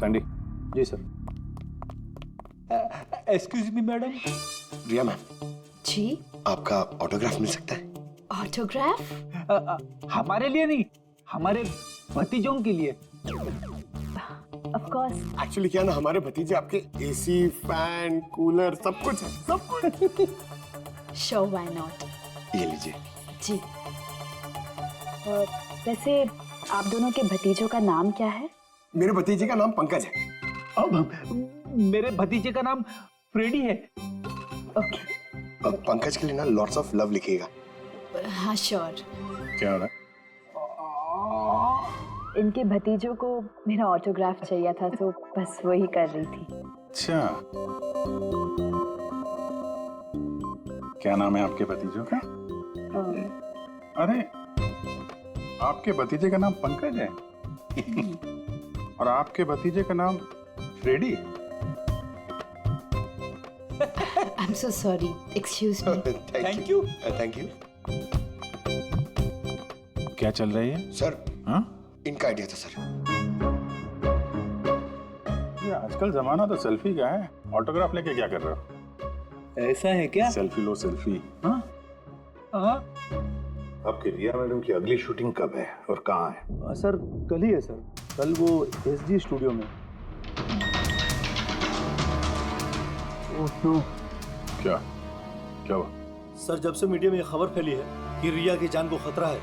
Sandy. जी sir. Excuse me madam. Riya ma'am, जी। आपका ऑटोग्राफ मिल सकता है? ऑटोग्राफ? हमारे लिए नहीं, हमारे भतीजों के लिए। Of course. एक्चुअली क्या ना, हमारे भतीजे आपके एसी, फैन, कूलर सब कुछ है, सब कुछ। Show why not. ये लीजिए। जी। वैसे आप दोनों के भतीजों का नाम क्या है? मेरे भतीजे का नाम पंकज है। अब मेरे भतीजे का नाम फ्रेडी है। ओके। अब पंकज के लिए ना लॉट्स ऑफ लव लिखिएगा। हाँ श्योर। क्या हो रहा है? इनके भतीजों को मेरा ऑटोग्राफ चाहिए था तो बस वही कर रही थी। अच्छा, क्या नाम है आपके भतीजों का? अरे, आपके भतीजे का नाम पंकज है और आपके भतीजे का नाम Freddie. I am so sorry, excuse me. Thank you. Thank you क्या चल रही है सर। हाँ? इनका आइडिया था सर। ये आजकल जमाना तो सेल्फी का है, ऑटोग्राफ लेके क्या कर रहे हो? ऐसा है क्या? सेल्फी लो सेल्फी। हाँ? हाँ आपकी रिया मैडम की अगली शूटिंग कब है और कहाँ है? सर, कल ही है सर। कल वो एसजी स्टूडियो में। Oh no. क्या क्या हुआ? सर, जब से मीडिया में ये खबर फैली है कि रिया की जान को खतरा है,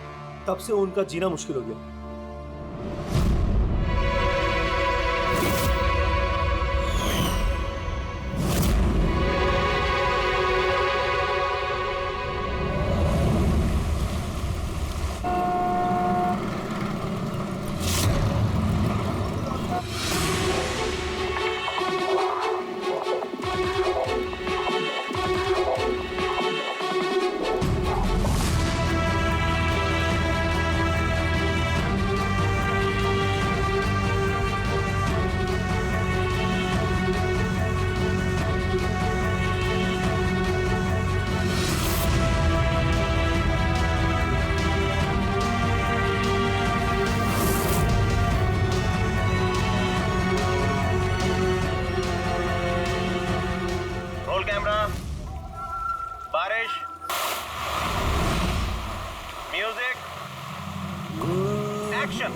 तब से उनका जीना मुश्किल हो गया। बारिश, म्यूजिक, एक्शन।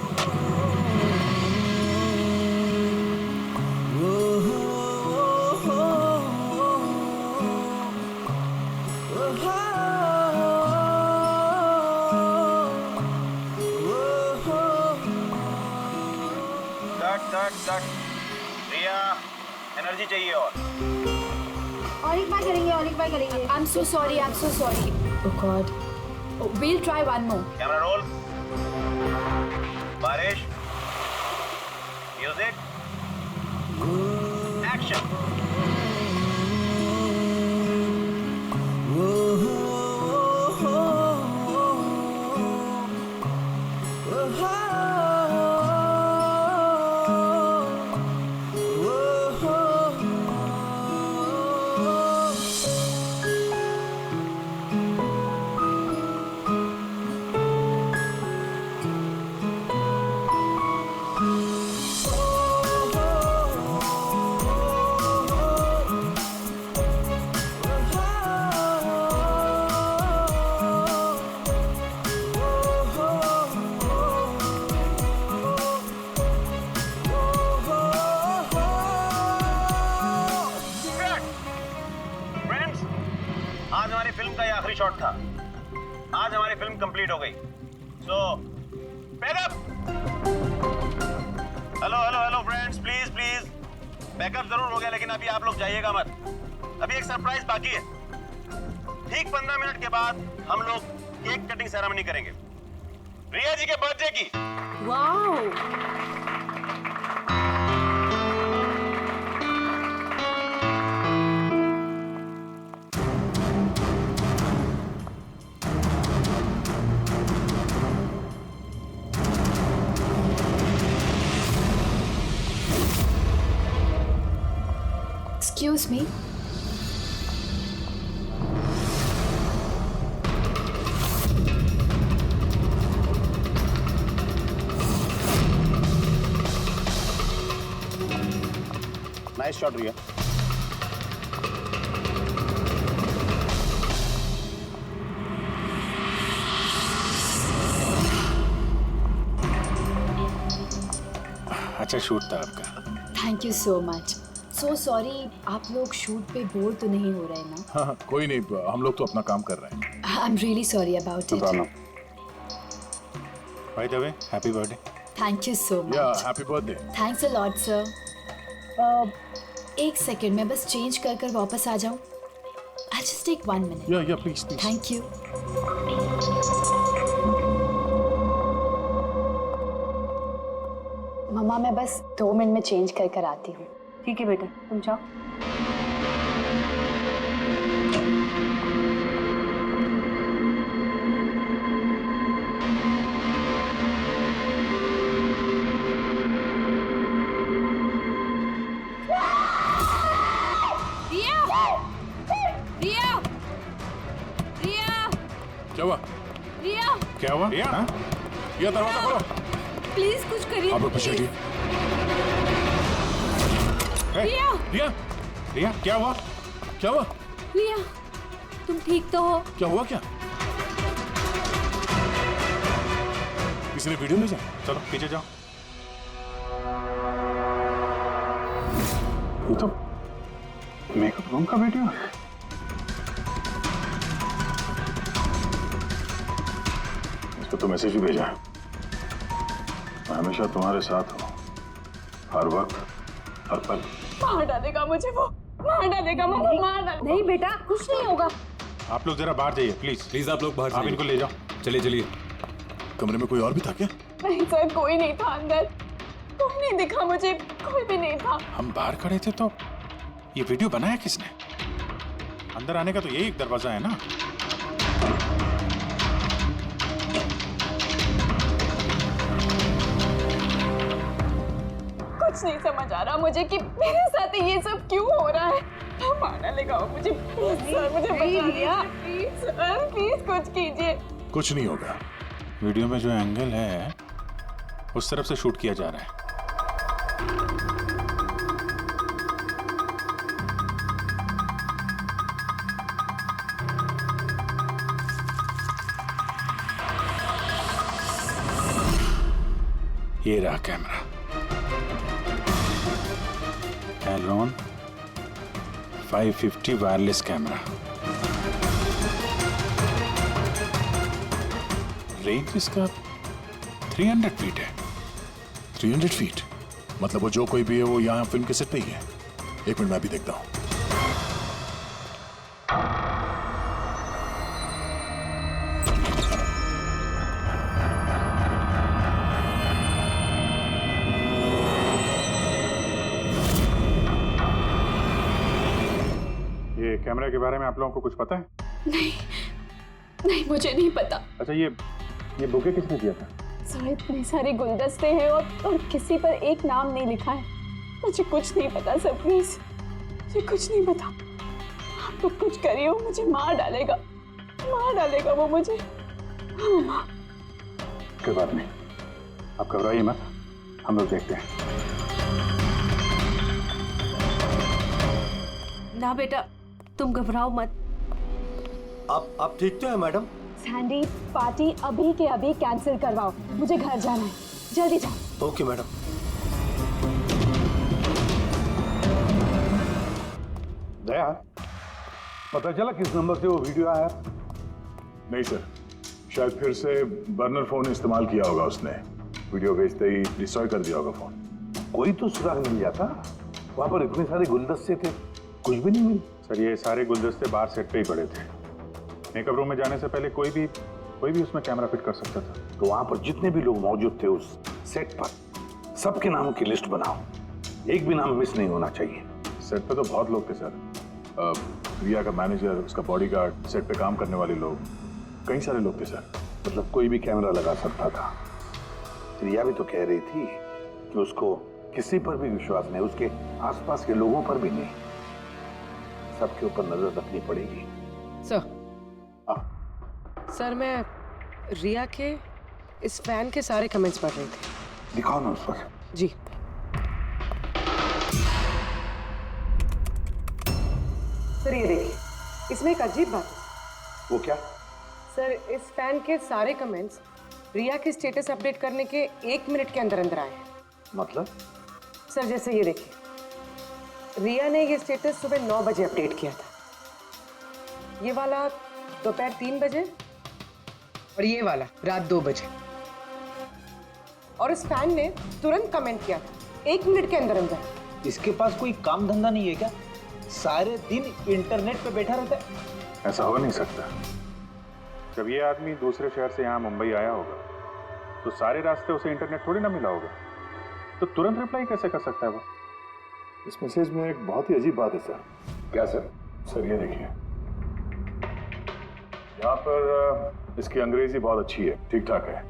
कट। रिया, एनर्जी चाहिए और एक बार करेंगे। I'm so sorry. Oh God. We'll try one more. Camera roll. बारिश, म्यूजिक, एक्शन। आज हमारी फिल्म का ये आखिरी शॉट था। आज हमारी फिल्म कंप्लीट हो गई। So pack up. Hello friends, please pack up जरूर हो गया, लेकिन अभी आप लोग जाइएगा मत। अभी एक सरप्राइज बाकी है। ठीक 15 मिनट के बाद हम लोग केक कटिंग सेरेमनी करेंगे रिया जी के बर्थडे की। Wow. Excuse me. Nice shot Riya. अच्छा शूट था आपका। Thank you so much. So sorry, आप लोग शूट पे बोर तो नहीं हो रहे ना? हाँ, कोई नहीं, हम लोग तो अपना काम कर रहे हैं। I am really sorry about No it. problem. By the way, happy birthday. Thank you so या much. Happy birthday. Thanks a lot sir. एक सेकेंड, मैं बस चेंज कर कर वापस आ जाऊँ। I just take 1 minute. या प्लीज प्लीज। Thank you. मम्मा मैं बस 2 मिनट में चेंज कर कर आती हूँ। ठीक है बेटा, तुम जाओ। क्या हुआ? क्या हुआ? रिया? हाँ? या दरवाजा खोलो। प्लीज कुछ करिए। आप लोग पीछे हटिए। रिया, रिया, क्या हुआ? क्या हुआ? रिया, तुम ठीक तो हो? क्या हुआ क्या? किसी ने वीडियो भेजा? चलो पीछे जाओ। ये तो मेकअप रूम का वीडियो है। इसको तो मैसेज ही भेजा है। मैं हमेशा तुम्हारे साथ हूँ, हर वक्त, हर पल। मार डालेगा मुझे वो, मार डालेगा मम्मा, मार डालेगा। नहीं बेटा, कुछ नहीं होगा। आप लोग जरा बाहर जाइए प्लीज। प्लीज आप लोग बाहर आप इनको ले जाओ। चलिए चलिए। कमरे में कोई और भी था क्या? नहीं सर, कोई नहीं था अंदर, कोई नहीं दिखा मुझे, कोई भी नहीं था। हम बाहर खड़े थे तो ये वीडियो बनाया किसने? अंदर आने का तो यही एक दरवाजा है ना। कुछ नहीं समझ आ रहा मुझे कि मेरे साथ ये सब क्यों हो रहा है। मार डालेगा वो मुझे। प्लीज सर, मुझे बता दिया। प्लीज सर, प्लीज कुछ कीजिए। कुछ नहीं होगा। वीडियो में जो एंगल है उस तरफ से शूट किया जा रहा है। ये रहा कैमरा। एलोन 550 वायरलेस कैमरा। रेंज इसका 300 फीट है। 300 फीट? मतलब वो जो कोई भी है वो यहाँ फिल्म के सेट पे ही है। एक मिनट मैं भी देखता हूँ। ये कैमरे के बारे में आप लोगों को कुछ पता है? नहीं, मुझे नहीं पता। अच्छा ये बुके किसने दिया था? सर, इतने सारे गुलदस्ते हैं और किसी पर एक नाम नहीं लिखा है। मुझे कुछ नहीं पता सर, प्लीज मुझे कुछ नहीं पता। आप लोग कुछ करिए, वो मुझे मार डालेगा वो मुझे। कोई बात नहीं, आप घबराइए मत, हम लोग देखते हैं। ना बेटा, तुम घबराओ मत। आप ठीक तो है मैडम? सैंडी, पार्टी अभी के अभी कैंसिल करवाओ, मुझे घर जाना है, जल्दी जाओ। Okay madam. दया, पता चला किस नंबर से वो वीडियो आया? नहीं सर, शायद फिर से बर्नर फोन इस्तेमाल किया होगा उसने। वीडियो भेजते ही डिस्ट्रॉय कर दिया होगा फोन। कोई तो सुराग मिल जाता। वहां पर इतने सारे गुलदस्ते थे, कुछ भी नहीं मिली। सर ये सारे गुलदस्ते बाहर सेट पे ही पड़े थे। मेकअप रूम में जाने से पहले कोई भी उसमें कैमरा फिट कर सकता था। तो वहां पर जितने भी लोग मौजूद थे उस सेट पर, सबके नामों की लिस्ट बनाओ। एक भी नाम मिस नहीं होना चाहिए। सेट पे तो बहुत लोग थे सर। रिया का मैनेजर, उसका बॉडीगार्ड, सेट पे काम करने वाले लोग, कई सारे लोग थे सर। मतलब कोई भी कैमरा लगा सकता था। रिया भी तो कह रही थी कि उसको किसी पर भी विश्वास नहीं, उसके आसपास के लोगों पर भी नहीं। सबके ऊपर नजर रखनी पड़ेगी। सर मैं रिया के इस फैन के सारे कमेंट्स पढ़ रही थी। दिखाओ ना उस पर। जी। सर ये देखिए, इसमें एक अजीब बात है। वो क्या? सर इस फैन के सारे कमेंट्स रिया के स्टेटस अपडेट करने के 1 मिनट के अंदर अंदर आए हैं। मतलब? सर जैसे ये देखिए, रिया ने ये स्टेटस सुबह 9 बजे अपडेट किया था, ये वाला दोपहर 3 बजे और ये वाला रात 2 बजे। और इस फैन ने तुरंत कमेंट किया था 1 मिनट के अंदर अंदर। इसके पास कोई काम धंधा नहीं है क्या? सारे दिन इंटरनेट पे बैठा रहता है। ऐसा हो नहीं सकता। जब ये आदमी दूसरे शहर से यहाँ मुंबई आया होगा तो सारे रास्ते उसे इंटरनेट थोड़ी ना मिला होगा, तो तुरंत रिप्लाई कैसे कर सकता है वो? इस मैसेज में एक बहुत ही अजीब बात है सर। क्या सर? सर ये देखिए, यहाँ पर इसकी अंग्रेजी बहुत अच्छी है, ठीक ठाक है,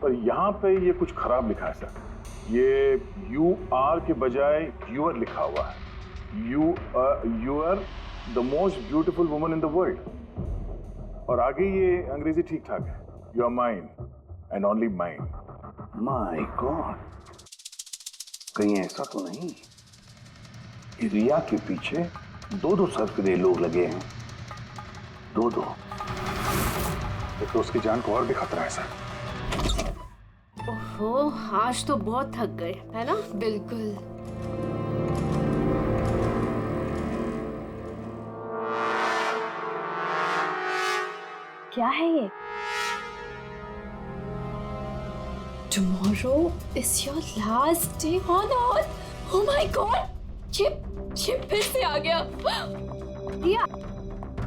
पर यहाँ पे ये कुछ खराब लिखा है सर। ये यू आर के बजाय यूर लिखा हुआ है। You are the most beautiful woman in the world. और आगे ये अंग्रेजी ठीक ठाक है, you are mine and only mine. My god, कहीं ऐसा तो नहीं कि रिया के पीछे 2 सरफिरे लोग लगे हैं? 2। तो उसकी जान को और भी खतरा है सर। ओहो, आज तो बहुत थक गए, है ना? बिल्कुल। क्या है ये? Tomorrow is your last day on earth. Oh my God! ये फिर से आ गया। रिया,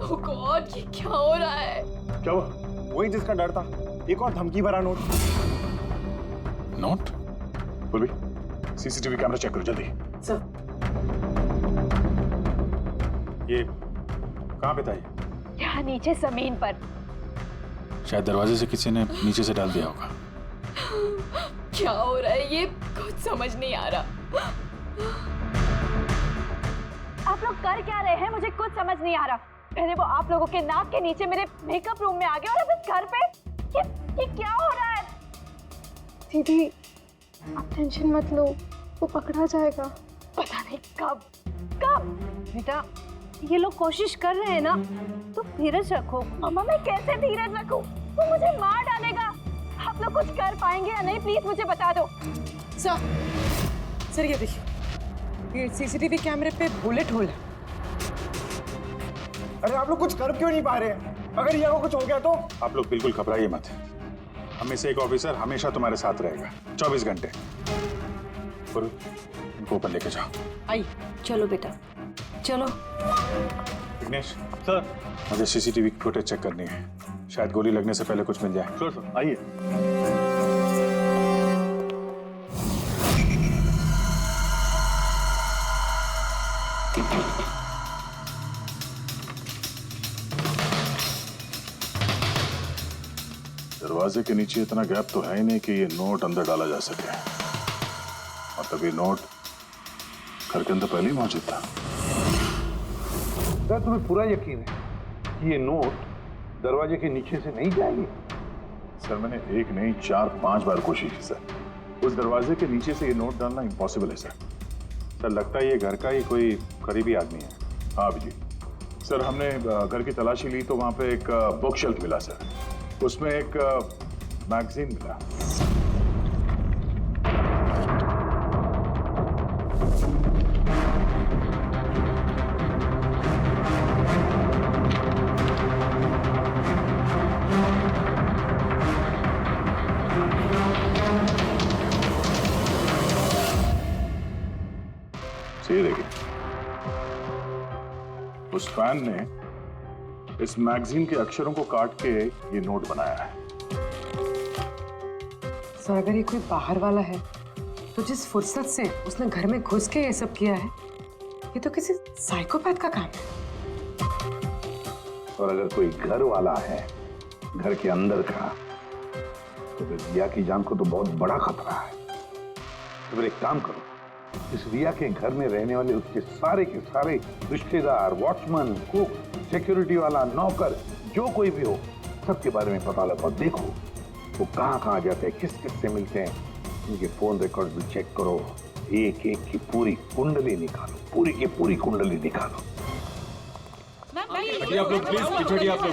Oh God, ये क्या हो रहा है? क्या हुआ? वही जिसका डर था, एक और धमकी भरा नोट। नोट? बोल भी, सीसीटीवी कैमरा चेक करो जल्दी। सर ये कहाँ पे था ये? यहाँ नीचे जमीन पर। शायद दरवाजे से किसी ने नीचे से डाल दिया होगा। क्या हो रहा है? ये कुछ समझ नहीं आ रहा। आप लोग कर क्या रहे हैं? मुझे कुछ समझ नहीं आ रहा। पहले वो आप लोगों के नाक के नीचे मेरे मेकअप रूम में आ गया और अब इस घर पे ये क्या हो रहा है? दीदी, आप टेंशन मत लो, वो पकड़ा जाएगा। पता नहीं कब। बेटा, ये लोग कोशिश कर रहे हैं ना, तो धीरज रखो। मम्मा, मैं कैसे धीरज रखूं? वो मुझे मार डालेगा। आप लोग कुछ कर पाएंगे या नहीं, प्लीज मुझे बता दो। सर ये देखिए, ये सीसीटीवी कैमरे पे बुलेट होल है। अरे आप लोग कुछ कर क्यों नहीं पा रहे हैं? अगर रिया को कुछ हो गया तो? आप लोग बिल्कुल घबराइए मत। हमें से एक ऑफिसर हमेशा तुम्हारे साथ रहेगा 24 घंटे। इनको ऊपर लेके जाओ। आई, चलो बेटा, चलो। विघ्नेश सर, मुझे सीसीटीवी फुटेज चेक करनी है, शायद गोली लगने से पहले कुछ मिल जाए। सर सर आइए। दरवाजे के नीचे इतना गैप तो है ही नहीं कि ये नोट अंदर डाला जा सके, और तभी नोट घर के अंदर पहले ही मौजूद था। क्या तुम्हें पूरा यकीन है कि ये नोट दरवाजे के नीचे से नहीं जाएगी? सर मैंने 1 नहीं 4-5 बार कोशिश की सर। उस दरवाजे के नीचे से ये नोट डालना इम्पॉसिबल है सर। सर लगता है ये घर का ही कोई करीबी आदमी है। हाँ जी सर, हमने घर की तलाशी ली तो वहां पे एक बुक शेल्फ मिला सर, उसमें एक मैगजीन मिला। ये देखिए, उस फैन ने इस मैगजीन के अक्षरों को काट के ये नोट बनाया है। सर अगर ये कोई बाहर वाला है तो जिस फुर्सत से उसने घर में घुस के ये सब किया है, ये तो किसी साइकोपैथ का काम है। और अगर कोई घर वाला है, घर के अंदर का, तो फिर रिया की जान को तो बहुत बड़ा खतरा है। तो फिर एक काम करो, इस रिया के घर में रहने वाले उसके सारे के सारे रिश्तेदार, वॉचमैन, कुक, सिक्योरिटी वाला, नौकर, जो कोई भी हो, सबके बारे में पता लगाओ। देखो वो कहाँ जाते हैं, किस किस से मिलते हैं, उनके फोन रिकॉर्ड भी चेक करो। एक एक की पूरी कुंडली निकालो, पूरी की पूरी कुंडली निकालो। हटिए आप लोग प्लीज, पीछे हटिए आप लोग,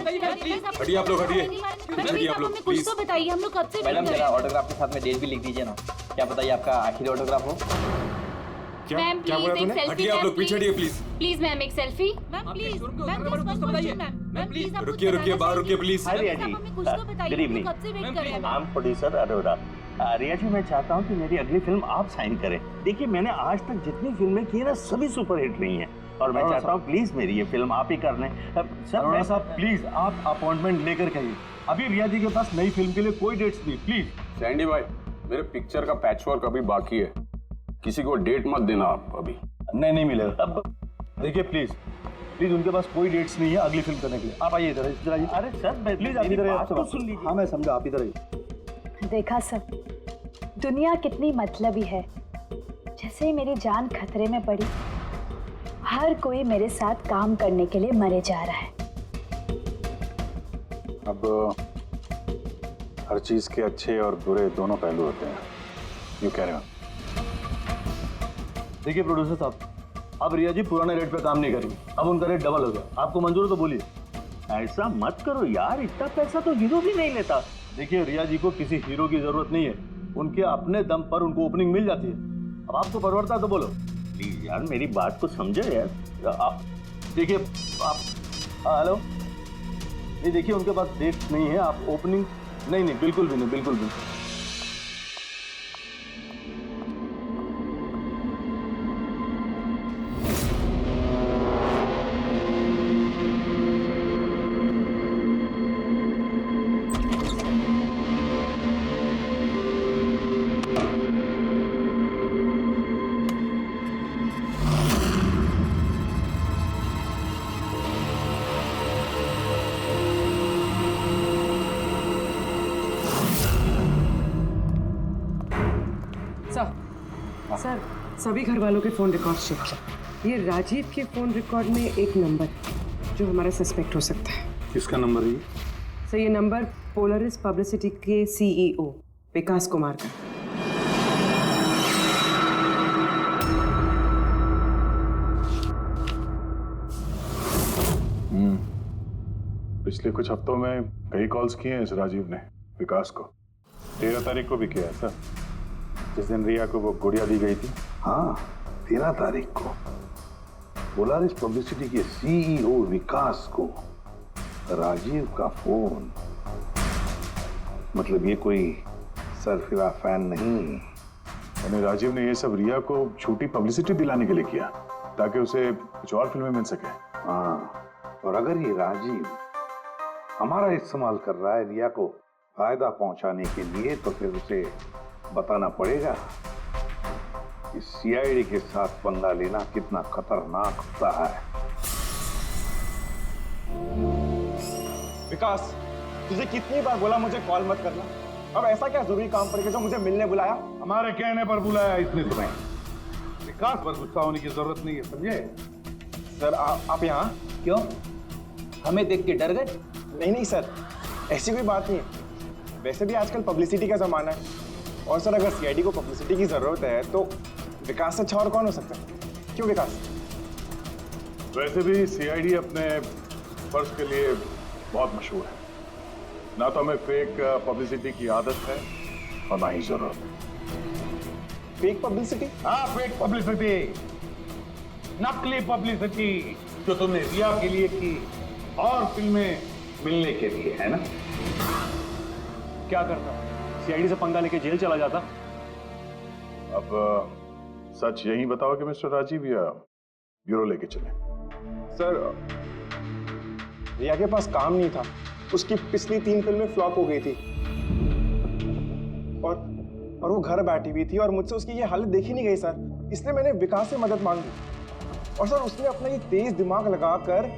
हटिए आप लोग, हटिए पीछे हटिए आप लोग प्लीज। बताइए, हम लोग कब से मैडम जरा ऑटोग्राफ के साथ में डेट भी लिख दीजिए ना, क्या पता ये आपका आखिरी ऑटोग्राफ हो। क्या मैम क्या बोला तूने? हटिए आप लोग, पीछे हटिए प्लीज। प्लीज मैम एक सेल्फी। मैम प्लीज, रुकिए रुकिए, बाहर रुकिए please. Hi Riya ji, good evening. I am producer Arora. Riya ji, मैं चाहता हूँ कि मेरी अगली फिल्म आप साइन करें। देखिए, मैंने आज तक जितनी फिल्में की है ना, सभी सुपरहिट रही हैं, और मैं चाहता हूँ प्लीज मेरी ये फिल्म आप ही कर लें। अरोड़ा साहब प्लीज, आप अपॉइंटमेंट लेकर कहिए। अभी रिया जी के पास नई फिल्म के लिए कोई डेट्स नहीं, प्लीज। सैंडी भाई, मेरे पिक्चर का पैचवर्क अभी बाकी है, किसी को डेट मत देना आप अभी। नहीं मिलेगा। अब देखिए प्लीज प्लीज, उनके पास कोई डेट्स नहीं है अगली फिल्म करने के लिए। आप आइए इधर आइए। अरे सर, प्लीज आप इधर आइए, सुन लीजिए। हाँ मैं समझा, आप इधर आइए। देखा सर, दुनिया कितनी मतलबी है। जैसे ही मेरी जान खतरे में पड़ी, हर कोई मेरे साथ काम करने के लिए मरे जा रहा है। अब हर चीज के अच्छे और बुरे दोनों पहलू होते हैं। यू कह रहे हो? देखिए प्रोड्यूसर साहब, अब रिया जी पुराने रेट पे काम नहीं करेंगे, अब उनका रेट डबल हो गया। आपको मंजूर है तो बोलिए। ऐसा मत करो यार, इतना पैसा तो हीरो भी नहीं लेता। देखिए रिया जी को किसी हीरो की जरूरत नहीं है, उनके अपने दम पर उनको ओपनिंग मिल जाती है। अब आपको परवड़ता है तो बोलो। प्लीज यार, मेरी बात को समझो यार। आप देखिए, आप हेलो, नहीं देखिए उनके पास डेट नहीं है, आप ओपनिंग नहीं बिल्कुल भी नहीं, बिल्कुल भी। सर, सभी घर वालों के फोन रिकॉर्ड चेक किया। ये राजीव के फोन रिकॉर्ड में एक नंबर है जो हमारा सस्पेक्ट हो सकता है। किसका नंबर है ये? सर, ये नंबर पोलरिस पब्लिसिटी के CEO विकास कुमार का। पिछले कुछ हफ्तों में कई कॉल्स किए हैं इस राजीव ने विकास को। 13 तारीख को भी किया है सर, जिस दिन रिया को वो गुड़िया दी गई थी। हाँ, 13 तारीख को पोलारिस पब्लिसिटी के CEO विकास को राजीव का फोन। मतलब ये कोई सरफिरा फैन नहीं। यानी राजीव ने ये सब रिया को झूठी पब्लिसिटी दिलाने के लिए किया ताकि उसे कुछ और फिल्में मिल सके। हाँ, और अगर ये राजीव हमारा इस्तेमाल कर रहा है रिया को फायदा पहुंचाने के लिए, तो फिर उसे बताना पड़ेगा कि CID के साथ पंगा लेना कितना खतरनाक होता है। विकास, तुझे कितनी बार बोला मुझे कॉल मत करना? अब ऐसा क्या जरूरी काम पड़ गया जो मुझे मिलने बुलाया? हमारे कहने पर बुलाया इसने तुम्हें। विकास पर गुस्सा होने की जरूरत नहीं है, समझे? सर, आप यहाँ क्यों? हमें देख के डर गए? नहीं सर, ऐसी कोई बात नहीं है। वैसे भी आजकल पब्लिसिटी का जमाना है, और सर अगर CID को पब्लिसिटी की जरूरत है तो विकास से अच्छा और कौन हो सकता है? क्यों विकास? वैसे भी CID अपने फर्ज के लिए बहुत मशहूर है। ना तो हमें फेक पब्लिसिटी की आदत है और ना ही जरूरत। Fake publicity? हाँ, फेक पब्लिसिटी, नकली पब्लिसिटी जो तुमने रिया के लिए की और फिल्में मिलने के लिए, है ना? क्या करता? CID से पंगा लेके जेल चला जाता। अब सच यही बताओ कि मिस्टर राजीव या ब्यूरो लेके चले? सर, रिया के पास काम नहीं था, उसकी पिछली 3 फिल्में फ्लॉप हो गई थी, और वो घर बैठी हुई थी और मुझसे उसकी ये हालत देखी नहीं गई सर, इसलिए मैंने विकास से मदद मांगी। और सर उसने अपना ये तेज दिमाग लगाकर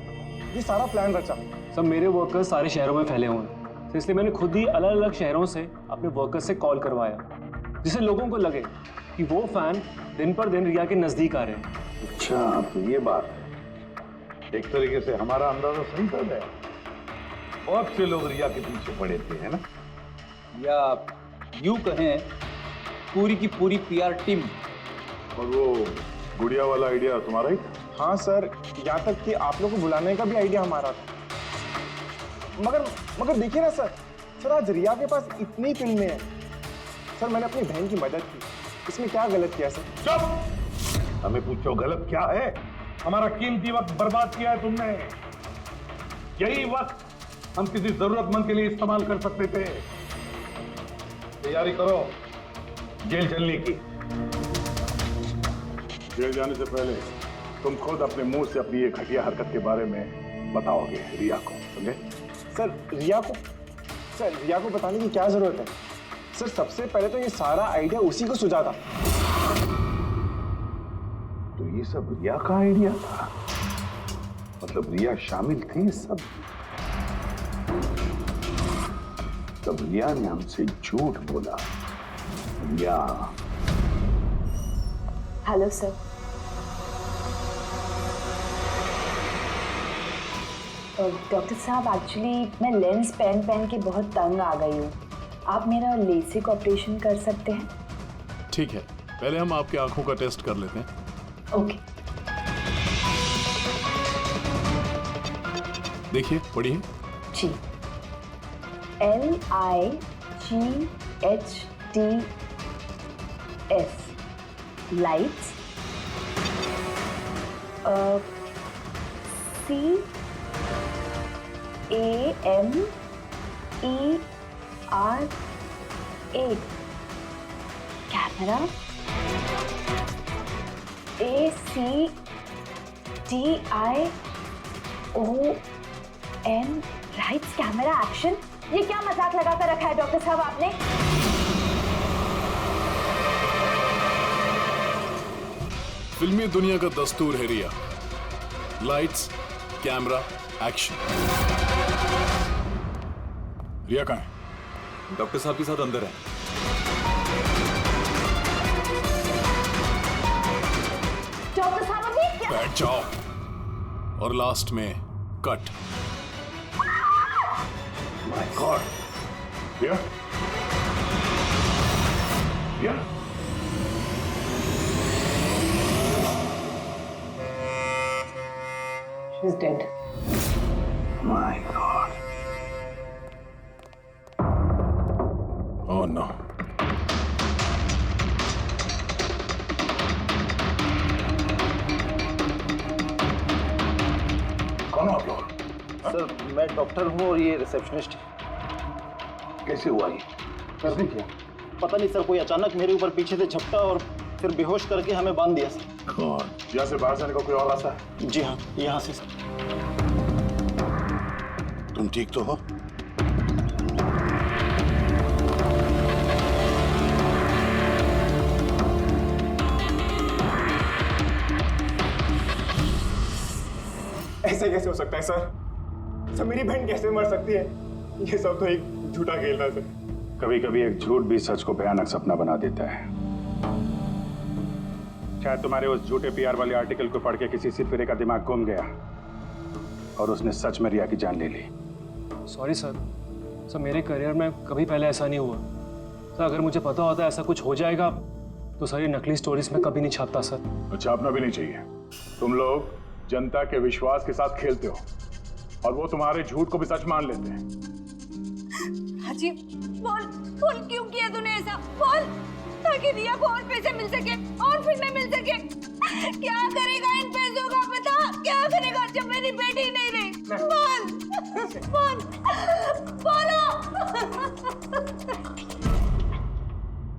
ये सारा प्लान रचा। सब मेरे वर्कर्स सारे शहरों में फैले हुए हैं, तो इसलिए मैंने खुद ही अलग अलग शहरों से अपने वर्कर्स से कॉल करवाया, जिससे लोगों को लगे कि वो फैन दिन पर दिन रिया के नजदीक आ रहे हैं। अच्छा, तो ये बात है। एक तरीके से हमारा अंदाजा सही था है। बहुत से लोग रिया के पीछे पड़े थे, है ना? या यूं कहें पूरी की पूरी PR टीम। और वो गुड़िया वाला आइडिया तुम्हारा ही था? हाँ सर, यहाँ तक कि आप लोगों को बुलाने का भी आइडिया हमारा था। मगर देखिए ना सर आज रिया के पास इतनी फिल्में हैं। सर मैंने अपनी बहन की मदद की, इसमें क्या गलत किया सर? चुप! हमें पूछो गलत क्या है? हमारा कीमती वक्त बर्बाद किया है तुमने। यही वक्त हम किसी जरूरतमंद के लिए इस्तेमाल कर सकते थे। तैयारी करो जेल चलने की। जेल जाने से पहले तुम खुद अपने मुंह से अपनी ये घटिया हरकत के बारे में बताओगे रिया को, समझे? सर रिया को बताने की क्या जरूरत है? सर सबसे पहले तो ये सारा आइडिया उसी को सुझा था। तो ये सब रिया का आइडिया था? मतलब रिया शामिल थी इस सब? तब रिया ने हमसे झूठ बोला। रिया। Hello sir. डॉक्टर साहब, एक्चुअली मैं लेंस पहन के बहुत तंग आ गई हूँ। आप मेरा लेसिक ऑपरेशन कर सकते हैं? ठीक है, पहले हम आपकी आंखों का टेस्ट कर लेते हैं। ओके। देखिए, पढ़िए। जी। LIGHTS lights. CAMERA camera. ACTION lights camera action. ये क्या मजाक लगा कर रखा है डॉक्टर साहब आपने? फिल्मी दुनिया का दस्तूर है Riya. Lights, camera, action. Riya कहाँ है? डॉक्टर साहब के साथ अंदर है। डॉक्टर साहब अभी क्या? बैठ जाओ। और लास्ट में cut. My god. Riya? Riya? She's dead. My God. Oh no. कौन हो आप लोग? सर मैं डॉक्टर हूँ और ये रिसेप्शनिस्ट है। कैसे हुआ ये? कैसे किया? पता नहीं सर, कोई अचानक मेरे ऊपर पीछे से झपटा और फिर बेहोश करके हमें बांध दिया सर। कौन? यहाँ से बाहर जाने का कोई और रास्ता है? जी हाँ, यहाँ से सर। तुम ठीक तो हो? ऐसे कैसे हो सकता है सर? मेरी बहन कैसे मर सकती है? ये सब तो एक झूठा खेल था सर। कभी कभी एक झूठ भी सच को भयानक सपना बना देता है। शायद तुम्हारे उस झूठे पीआर वाले आर्टिकल को पढ़ के किसी सिरफिरे का दिमाग घूम गया और उसने सच में रिया की जान ले ली। Sorry sir. सर मेरे करियर में कभी पहले ऐसा नहीं हुआ सर। अगर मुझे पता होता ऐसा कुछ हो जाएगा तो सारी नकली स्टोरीज में कभी नहीं छापता सर। छापना भी नहीं चाहिए। तुम लोग जनता के विश्वास के साथ खेलते हो और वो तुम्हारे झूठ को भी सच मान लेते हैं। राजीव, बोल क्यों किया तूने ऐसा? बोल, ताकि रिया को और पैसे मिल सके और फिल्में मिल सके। क्या करेगा इन पैसों का? बता, क्या करेगा जब मेरी बेटी नहीं रही? बोलो।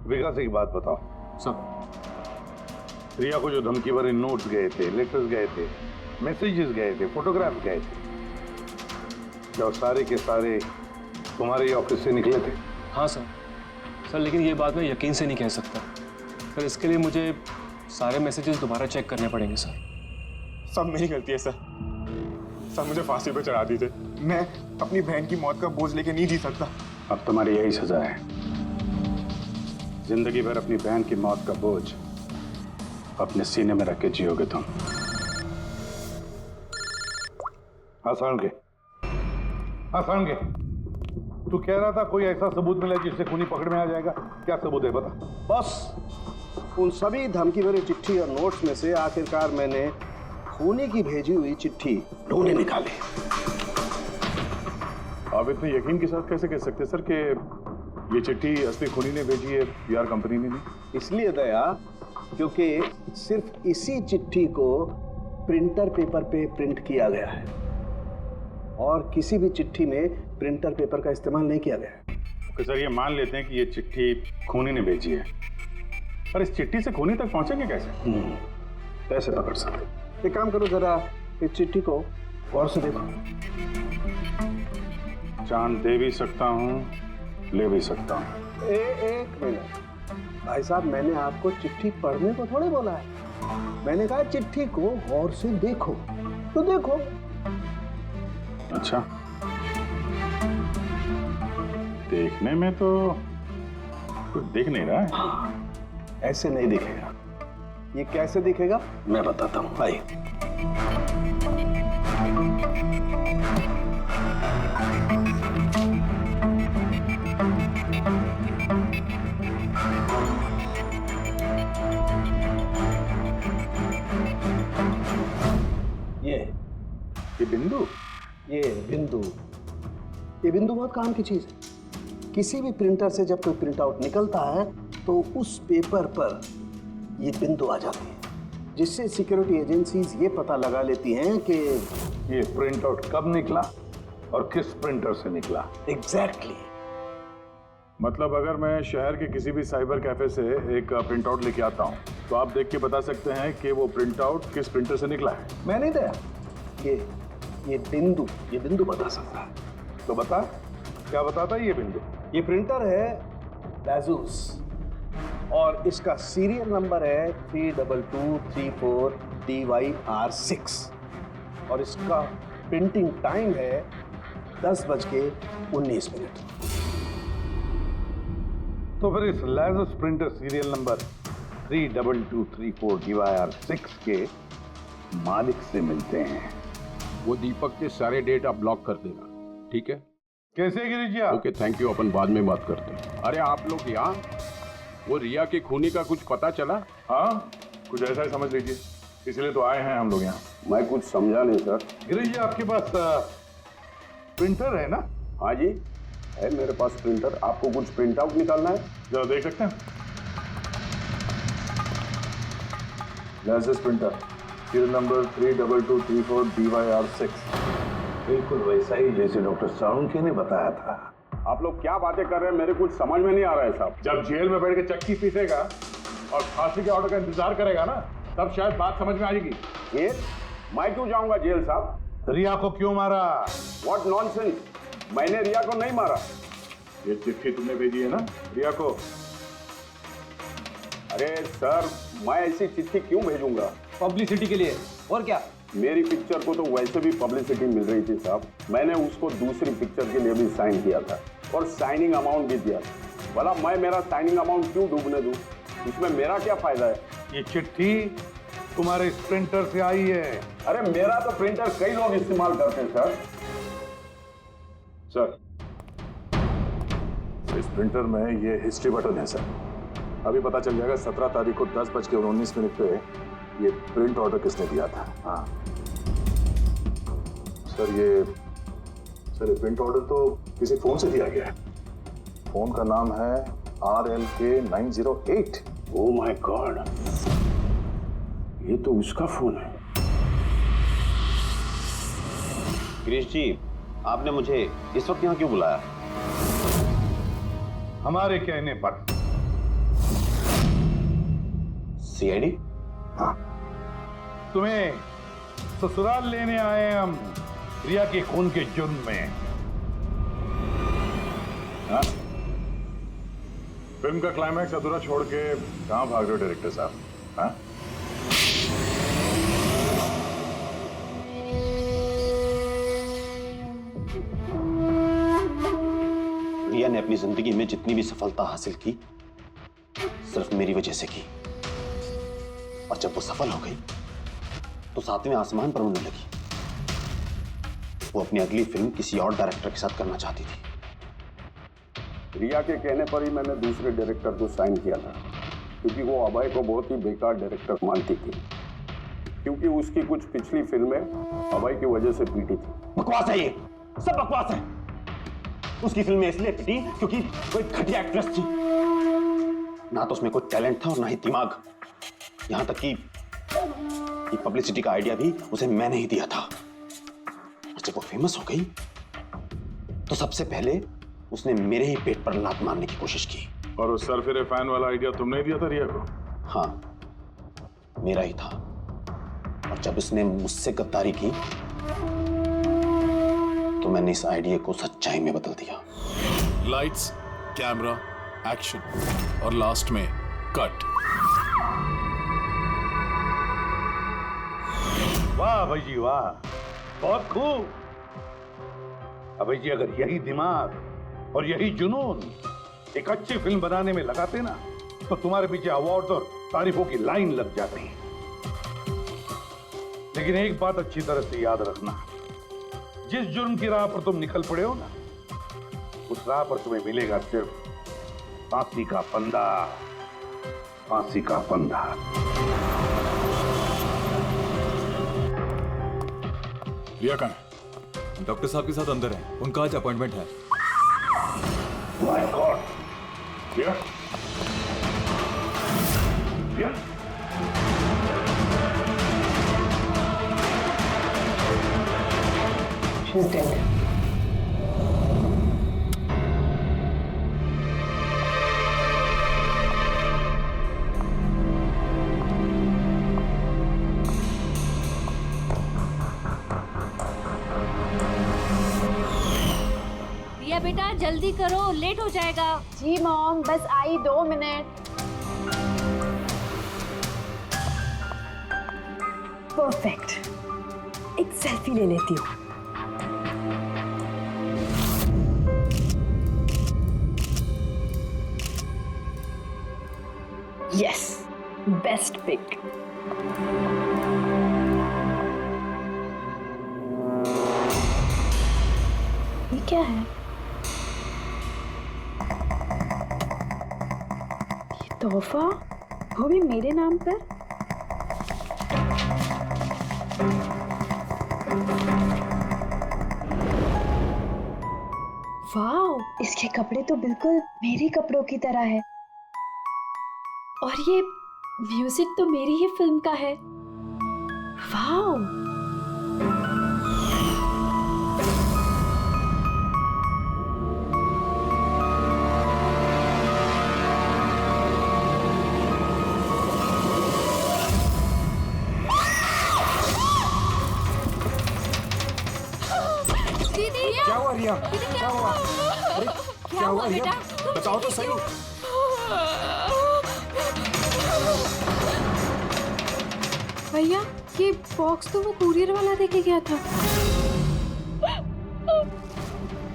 विकास एक बात बताओ सर। रिया को जो धमकी भरे नोट्स गए थे, लेटर्स गए थे, मैसेजेस गए थे, फोटोग्राफ गए थे, क्या वो सारे के सारे तुम्हारे ही ऑफिस से निकले थे? हाँ सर। सर लेकिन ये बात मैं यकीन से नहीं कह सकता सर। इसके लिए मुझे सारे मैसेजेस दोबारा चेक करने पड़ेंगे सर। सब मेरी गलती है सर। मुझे फांसी पे चढ़ा दीजिए। मैं अपनी बहन की मौत का बोझ लेके नहीं जी सकता। अब तुम्हारी यही सजा है। जिंदगी भर अपनी बहन की मौत का बोझ अपने सीने में रख के जियोगे तुम। हाँ सारंगे, तू कह रहा था कोई ऐसा सबूत मिला जिससे खूनी पकड़ में आ जाएगा। क्या सबूत है बता? बॉस, उन सभी धमकी भरी चिट्ठी और नोट्स में से आखिरकार मैंने खूनी की भेजी हुई चिट्ठी ढूंढे निकाली। आप इतने यकीन के साथ कैसे कह सकते सर कि ये चिट्ठी असली खूनी ने भेजी है, पीआर कंपनी ने नहीं? इसलिए दया, क्योंकि सिर्फ इसी चिट्ठी को प्रिंटर पेपर पे प्रिंट किया गया है और किसी भी चिट्ठी में प्रिंटर पेपर का इस्तेमाल नहीं किया गया है। तो सर ये मान लेते हैं कि ये चिट्ठी खूनी ने भेजी है, पर इस चिट्ठी से खूनी तक पहुंचेंगे कैसे? कैसे पकड़ सकते? एक काम करो, जरा इस चिट्ठी को गौर से देखो। चांद दे भी सकता हूँ, ले भी सकता हूँ। एक मिनट भाई साहब, मैंने आपको चिट्ठी पढ़ने को थोड़े बोला है। मैंने कहा चिट्ठी को गौर से देखो, तो देखो। अच्छा, देखने में तो कुछ दिख नहीं रहा है। ऐसे नहीं दिखेगा। ये कैसे दिखेगा मैं बताता हूँ, आइए। ये बिंदु, ये बिंदु बहुत काम की चीज है। किसी भी प्रिंटर से जब कोई प्रिंट आउट निकलता है तो उस पेपर पर ये बिंदु आ जाती है, जिससे सिक्योरिटी एजेंसीज ये पता लगा लेती हैं कि ये प्रिंट आउट कब निकला और किस प्रिंटर से निकला। एग्जैक्टली। मतलब अगर मैं शहर के किसी भी साइबर कैफे से एक प्रिंट आउट लेके आता हूँ तो आप देख के बता सकते हैं कि वो प्रिंट आउट किस प्रिंटर से निकला है? मैं नहीं दया, ये बिंदु बता सकता है। तो बता, क्या बताता है ये बिंदु? ये प्रिंटर है लाजूस और इसका सीरियल नंबर है 32234 DYR6 और इसका प्रिंटिंग टाइम है 10:19। तो फिर इस लाजस प्रिंटर सीरियल नंबर 32234 DYR6 के मालिक से मिलते हैं। वो दीपक के सारे डेटा ब्लॉक कर देना, ठीक है? कैसे Girish ji? Okay, thank you. अपन बाद में बात करते हैं। अरे आप लोग यहाँ, वो रिया के खूनी का कुछ पता चला? हाँ, कुछ ऐसा ही समझ लीजिए, इसलिए तो आए हैं हम लोग यहाँ। मैं कुछ समझा नहीं सर। गिरीश जी, आपके पास प्रिंटर है ना? हाँ जी, है मेरे पास प्रिंटर। आपको कुछ प्रिंट आउट निकालना है? जरा देख सकते हैं। License printer serial number 32234 DYR6। बिल्कुल वैसा ही जैसे डॉक्टर साळुंखे ने बताया था। आप लोग क्या बातें कर रहे हैं, मेरे कुछ समझ में नहीं आ रहा है साहब। जब जेल में बैठ के चक्की पीसेगा और फांसी के ऑर्डर का इंतजार करेगा ना, तब शायद बात समझ में आएगी। जेल? मैं क्यों जाऊंगा जेल साहब? रिया को क्यों मारा? व्हाट नॉनसेंस, मैंने रिया को नहीं मारा। ये चिट्ठी तुमने भेजी है ना रिया को? अरे सर, मैं ऐसी चिट्ठी क्यों भेजूंगा? पब्लिसिटी के लिए, और क्या? मेरी पिक्चर को तो वैसे भी पब्लिसिटी मिल रही थी साहब। मैंने उसको दूसरी पिक्चर के लिए भी साइन किया था और साइनिंग अमाउंट भी दिया था। भला मैं मेरा साइनिंग अमाउंट क्यों डूबने दूं? इसमें मेरा क्या फायदा है? ये चिट्ठी तुम्हारे इस प्रिंटर से आई है। अरे मेरा तो प्रिंटर कई लोग इस्तेमाल करते हैं सर। इस प्रिंटर में ये हिस्ट्री बटन है सर। अभी पता चल जाएगा 17 तारीख को 10:19 पे ये प्रिंट ऑर्डर किसने दिया था। हाँ सर, ये प्रिंट ऑर्डर तो किसी फोन से दिया गया है। फोन का नाम है RLK908। ओह माय गॉड, ये तो उसका फोन है। गिरीश जी, आपने मुझे इस वक्त यहाँ क्यों बुलाया? हमारे कहने पर। CID? हाँ, तुम्हें ससुराल लेने आए हैं हम रिया के खून के जुर्म में। हाँ? फिल्म का क्लाइमैक्स अधूरा छोड़ के कहां भाग रहे हो डायरेक्टर साहब? हाँ? रिया ने अपनी जिंदगी में जितनी भी सफलता हासिल की सिर्फ मेरी वजह से की, और जब वो सफल हो गई तो 7वें आसमान पर उड़ने लगी। वो अपनी अगली फिल्म किसी और डायरेक्टर के साथ करना चाहती थी। रिया के कहने पर ही मैंने दूसरे डायरेक्टर को साइन किया था। क्योंकि वो अभय को बहुत ही बेकार डायरेक्टर मानती थी, क्योंकि उसकी कुछ पिछली फिल्में अभय की वजह से पीटी थी। बकवास है, ये सब बकवास है। उसकी फिल्में इसलिए पिटी क्योंकि वो एक घटिया एक्ट्रेस थी। ना तो उसमें कोई टैलेंट था और ना ही दिमाग। यहां तक कि पब्लिसिटी का आइडिया भी उसे मैंने ही दिया था। और जब वो फेमस हो गई तो सबसे पहले उसने मेरे ही पेट पर लात मारने की कोशिश की। और उस सरफिरे फैन वाला आइडिया तुमने ही दिया था रिया को? हाँ, मेरा ही था। और जब उसने मुझसे गद्दारी की तो मैंने इस आइडिया को सच्चाई में बदल दिया। लाइट्स, कैमरा, एक्शन और लास्ट में कट। वाह भाई जी वाह, बहुत खूब। अबे जी अगर यही दिमाग और यही जुनून एक अच्छी फिल्म बनाने में लगाते ना तो तुम्हारे पीछे अवार्ड और तारीफों की लाइन लग जाती। लेकिन एक बात अच्छी तरह से याद रखना, जिस जुर्म की राह पर तुम निकल पड़े हो ना, उस राह पर तुम्हें मिलेगा सिर्फ फांसी का फंदा, फांसी का फंदा। रिया कहाँ है? डॉक्टर साहब के साथ अंदर है, उनका आज अपॉइंटमेंट है। My god, Riya, Riya, She's dead. Riya बेटा जल्दी करो, लेट हो जाएगा। जी मॉम, बस आई 2 मिनट। परफेक्ट, एक सेल्फी ले लेती हूँ। Yes, best pic. ये क्या है? ये तोहफा, वो भी मेरे नाम पर। वाओ, इसके कपड़े तो बिल्कुल मेरे कपड़ों की तरह है। और ये म्यूजिक तो मेरी ही फिल्म का है। वाओ, दीदी क्या हुआ रिया? क्या हुआ? अरे क्या हुआ रिया? बताओ तो सही। भैया, ये बॉक्स तो वो कुरियर वाला देके गया था।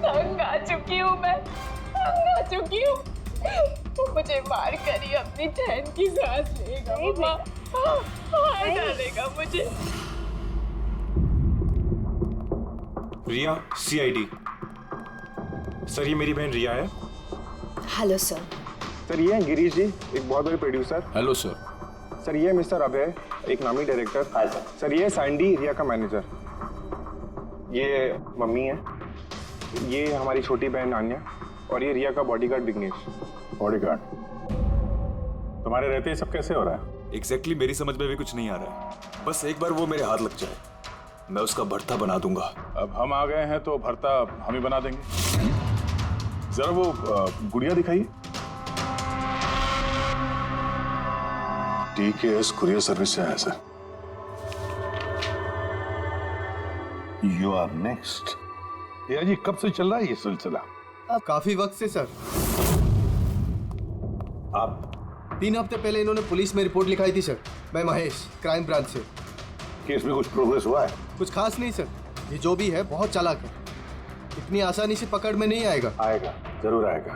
तंग आ चुकी हूँ मैं, तंग आ चुकी हूँ। वो मुझे मार कर ही अपनी चैन की सांस लेगा। मार डालेगा मुझे। रिया, CID। सर, ये मेरी बहन रिया है। Hello sir. सर ये हैं गिरीश जी, एक बहुत बड़े प्रोड्यूसर। Hello sir. सर ये मिस्टर अभय, एक नामी डायरेक्टर। Hi sir. सर ये सैंडी, रिया का मैनेजर। ये मम्मी है, ये हमारी छोटी बहन आन्या, और ये रिया का बॉडीगार्ड विघ्नेश। बॉडीगार्ड? तुम्हारे रहते ही सब कैसे हो रहा है? एग्जैक्टली मेरी समझ में भी कुछ नहीं आ रहा है। बस एक बार वो मेरे हाथ लग जाए, मैं उसका भर्ता बना दूंगा। अब हम आ गए हैं तो भरता हम ही बना देंगे। जरा वो गुड़िया दिखाइए। TKS कुरियर सर्विस से आया sir. You are next. Riya ji कब से चल रहा है ये सिलसिला? काफी वक्त से सर। आप 3 हफ्ते पहले इन्होंने पुलिस में रिपोर्ट लिखाई थी सर। मैं महेश, क्राइम ब्रांच से। केस में कुछ प्रोग्रेस हुआ है? कुछ खास नहीं सर, ये जो भी है बहुत चालाक है, इतनी आसानी से पकड़ में नहीं आएगा। आएगा, जरूर आएगा,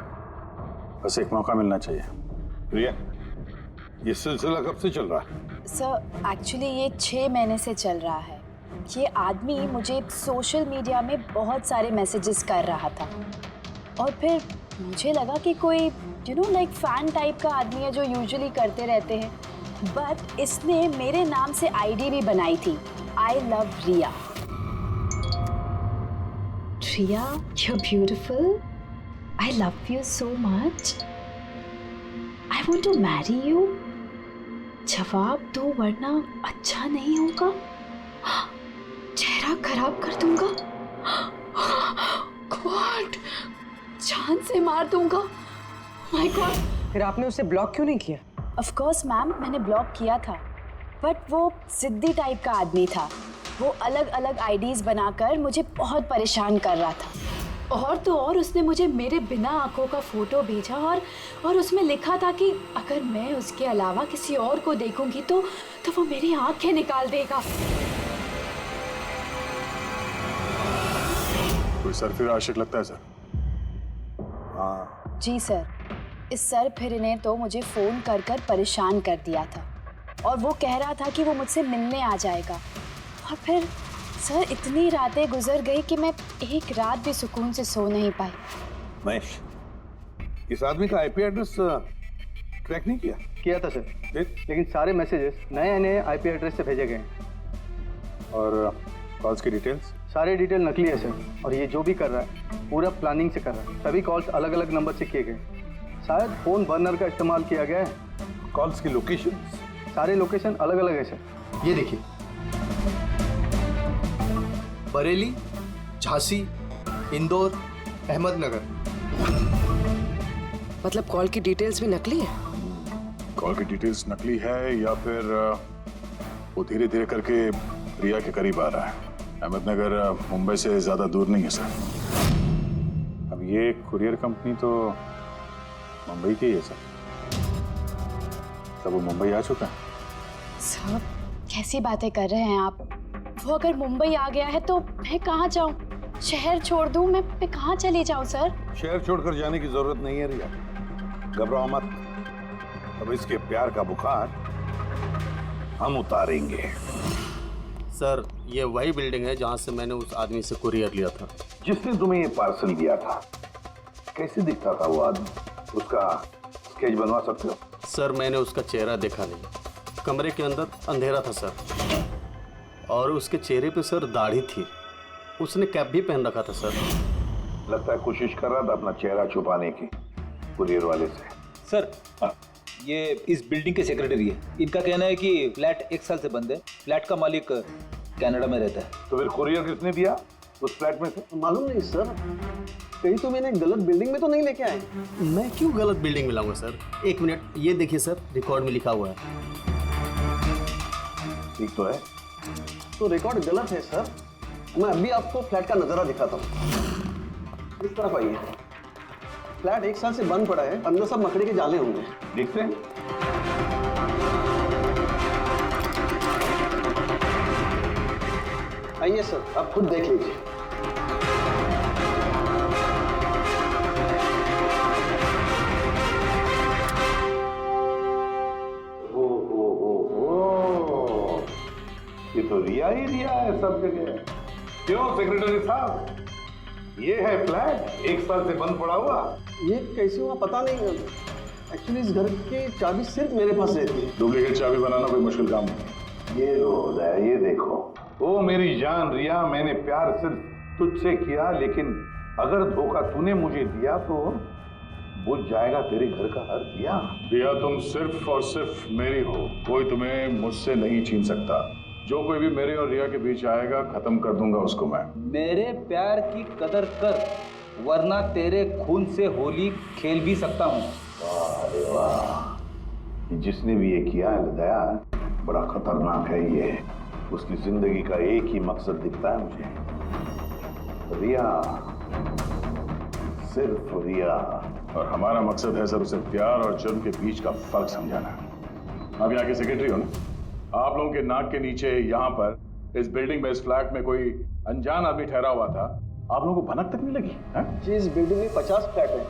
बस एक मौका मिलना चाहिए। रिया, ये सिलसिला कब से चल रहा है? सर एक्चुअली ये 6 महीने से चल रहा है। ये आदमी मुझे सोशल मीडिया में बहुत सारे मैसेजेस कर रहा था और फिर मुझे लगा कि कोई you know like fan type का आदमी है जो यूजुअली करते रहते हैं, बट इसने मेरे नाम से आईडी भी बनाई थी, I love Riya. Riya, you're beautiful. I love you so much. I want to marry you. जवाब दो वरना अच्छा नहीं होगा, चेहरा खराब कर दूंगा, गॉड जान से मार दूंगा। My God. फिर आपने उसे ब्लॉक क्यों नहीं किया? ऑफ कोर्स मैम, मैंने ब्लॉक किया था, बट वो जिद्दी टाइप का आदमी था। वो अलग अलग आईडीज बनाकर मुझे बहुत परेशान कर रहा था। और तो और उसने मुझे मेरे बिना आंखों का फोटो भेजा और उसमें लिखा था कि अगर मैं उसके अलावा किसी और को देखूंगी तो वो मेरी आंखें निकाल देगा। कोई सरफिर आशिक लगता है सर। हाँ जी सर, इस सर फिर ने तो मुझे फ़ोन कर कर परेशान कर दिया था और वो कह रहा था कि वो मुझसे मिलने आ जाएगा। और फिर सर इतनी रातें गुजर गई कि मैं एक रात भी सुकून से सो नहीं पाई। महेश, इस आदमी का आईपी एड्रेस ट्रैक नहीं किया? किया था सर, लेकिन सारे मैसेजेस नए नए आईपी एड्रेस से भेजे गए हैं। और कॉल्स की डिटेल्स? सारे डिटेल नकली है सर, और ये जो भी कर रहा है पूरा प्लानिंग से कर रहा है। सभी कॉल्स अलग अलग नंबर से किए गए, शायद फोन बर्नर का इस्तेमाल किया गया है। कॉल्स की लोकेशन? सारे लोकेशन अलग अलग है सर। ये देखिए, बरेली, झांसी, इंदौर, अहमदनगर। मतलब कॉल की डिटेल्स भी नकली है? कॉल की डिटेल्स नकली है या फिर वो धीरे धीरे करके रिया के करीब आ रहा है। अहमदनगर मुंबई से ज्यादा दूर नहीं है सर। अब ये कुरियर कंपनी तो मुंबई की है सर। तब वो मुंबई आ चुका है। साहब कैसी बातें कर रहे हैं आप? वो अगर मुंबई आ गया है तो मैं कहाँ जाऊँ? शहर छोड़ दूँ? मैं कहाँ चली जाऊँ सर? शहर छोड़कर जाने की जरूरत नहीं है रिया, घबराओ मत। अब इसके प्यार का बुखार हम उतारेंगे। सर ये वही बिल्डिंग है जहाँ से मैंने उस आदमी से कुरियर लिया था। जिसने तुम्हें ये पार्सल दिया था, कैसे दिखता था वो आदमी? उसका स्केच बनवा सकते हो? सर मैंने उसका चेहरा देखा नहीं, कमरे के अंदर अंधेरा था सर, और उसके चेहरे पे सर दाढ़ी थी, उसने कैप भी पहन रखा था सर। लगता है कोशिश कर रहा था अपना चेहरा छुपाने की कुरियर वाले से। सर ये इस बिल्डिंग के सेक्रेटरी है। इनका कहना है कि फ्लैट 1 साल से बंद है। फ्लैट का मालिक कनाडा में रहता है। तो फिर कुरियर किसने दिया उस फ्लैट में से? मालूम नहीं सर, कहीं तो मैंने गलत बिल्डिंग में तो नहीं लेके आए। मैं क्यों गलत बिल्डिंग में लाऊंगा सर? 1 मिनट, ये देखिए सर, रिकॉर्ड में लिखा हुआ है। ठीक तो है? तो रिकॉर्ड गलत है सर। मैं अभी आपको फ्लैट का नजारा दिखाता हूँ। इस तरफ आइए। फ्लैट 1 साल से बंद पड़ा है, अंदर सब मकड़ी के जाले होंगे। देखते हैं। आइए सर, आप खुद देख लीजिए। ये तो रिया ही रिया है सब जगह। क्यों सेक्रेटरी साहब, ये है फ्लैट 1 साल से बंद पड़ा हुआ? ये कैसे हुआ पता नहीं। एक्चुअली इस घर की चाबी सिर्फ मेरे पास रहती है। डुप्लीकेट चाबी बनाना कोई मुश्किल काम नहीं। ये लो ये देखो। ओ मेरी जान रिया, मैंने प्यार सिर्फ तुझसे किया, लेकिन अगर धोखा तूने मुझे दिया तो बुझ जाएगा तेरे घर का हर दिया। रिया तुम सिर्फ और सिर्फ मेरी हो, कोई तुम्हें मुझसे नहीं छीन सकता। जो कोई भी मेरे और रिया के बीच आएगा खत्म कर दूंगा उसको मैं। मेरे प्यार की कदर कर, वरना तेरे खून से होली खेल भी सकता हूँ। अरे वाह, जिसने भी ये किया है दया, बड़ा खतरनाक है ये। उसकी जिंदगी का एक ही मकसद दिखता है मुझे, रिया, सिर्फ रिया। और हमारा मकसद है सर उसे प्यार और जुर्म के बीच का फर्क समझाना। आप यहाँ के सेक्रेटरी हो ना? आप लोगों के नाक के नीचे यहाँ पर इस बिल्डिंग में, इस फ्लैट में कोई अनजान आदमी ठहरा हुआ था, आप लोगों को भनक तक नहीं लगी है? जी इस बिल्डिंग में 50 फ्लैट है।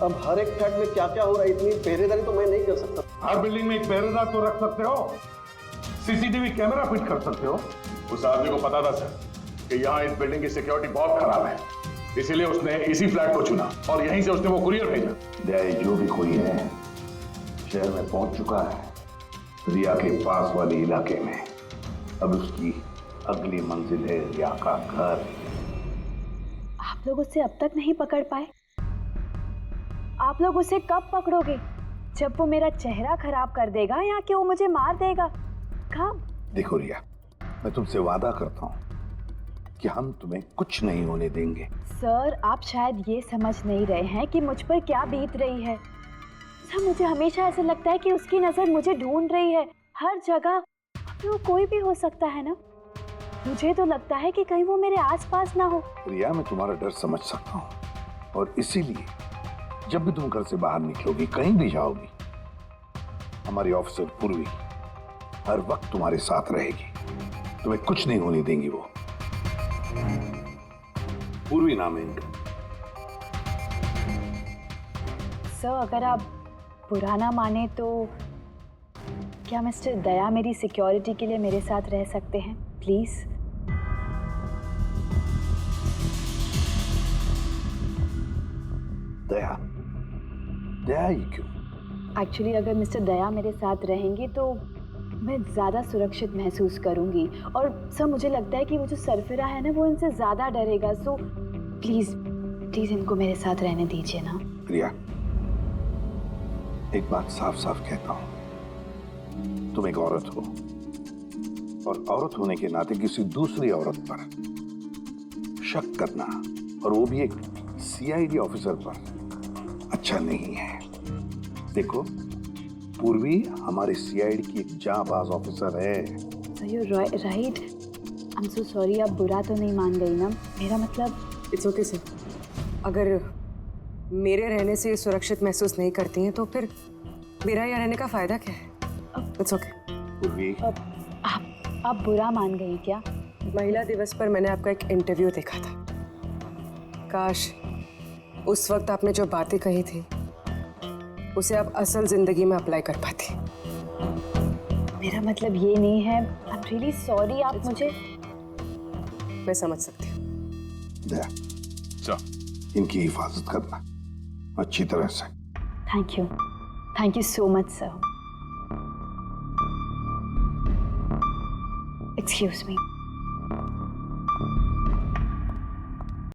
अब हर एक फ्लैट में क्या क्या हो रहा है इतनी पहरेदारी तो मैं नहीं कर सकता। हर बिल्डिंग में एक पहरेदार तो रख सकते हो, सीसीटीवी कैमरा फिट कर सकते हो। उस आदमी को पता था सर कि यहाँ इस बिल्डिंग की सिक्योरिटी बहुत खराब है, इसीलिए उसने इसी फ्लैट को चुना और यहीं से उसने वो कुरियर भेजा। दया, जो भी कोई है शहर में पहुंच चुका है, रिया के पास वाले इलाके में। अब उसकी अगली मंजिल है रिया का घर। आप लोग उसे अब तक नहीं पकड़ पाए? आप लोग उसे कब पकड़ोगे? जब वो मेरा चेहरा खराब कर देगा या कि वो मुझे मार देगा? कब? देखो रिया, मैं तुमसे वादा करता हूं कि हम तुम्हें कुछ नहीं होने देंगे। सर, आप शायद ये समझ नहीं रहे हैं कि मुझ पर क्या बीत रही है। सर, मुझे हमेशा ऐसा लगता है कि उसकी नजर मुझे ढूंढ रही है हर जगह। वो कोई भी हो सकता है ना? मुझे तो लगता है कि कहीं वो मेरे आसपास ना हो। रिया, मैं तुम्हारा डर समझ सकता हूं और इसीलिए जब भी तुम घर से बाहर निकलोगी, कहीं भी जाओगी, हमारी ऑफिसर पूर्वी हर वक्त तुम्हारे साथ रहेगी। तुम्हें कुछ नहीं होने देंगी वो। पूर्वी नाम है इनका। सर, अगर आप बुरा ना माने तो क्या मिस्टर दया मेरी सिक्योरिटी के लिए मेरे साथ रह सकते हैं प्लीज? दया, दया ये क्यों? एक्चुअली अगर मिस्टर दया मेरे साथ रहेंगे तो मैं ज़्यादा सुरक्षित महसूस करूंगी। और सर, मुझे लगता है कि वो जो सरफिरा है ना, वो इनसे ज़्यादा डरेगा। सो प्लीज़ प्लीज़ इनको मेरे साथ रहने दीजिए ना। रिया, एक बात साफ साफ कहता हूं, तुम एक औरत हो और औरत होने के नाते किसी दूसरी औरत पर शक करना, और वो भी एक सीआईडी ऑफिसर पर, अच्छा नहीं है। देखो, पूर्वी हमारे सीआईडी की एक जांबाज ऑफिसर है। You right. I am so sorry. आप बुरा तो नहीं मान गई ना? मेरा मतलब इट्स ओके सर। अगर मेरे रहने से सुरक्षित महसूस नहीं करती हैं तो फिर मेरा यहाँ रहने का फायदा क्या है? It's okay. आप बुरा मान गई क्या? महिला दिवस पर मैंने आपका एक इंटरव्यू देखा था। काश उस वक्त आपने जो बातें कही थी उसे आप असल जिंदगी में अप्लाई कर पाती। मेरा मतलब ये नहीं है। आई एम रियली सॉरी। आप मुझे, मैं समझ सकती हूँ। दया, इनकी हिफाजत करना अच्छी तरह से। Thank you so much sir. Excuse me.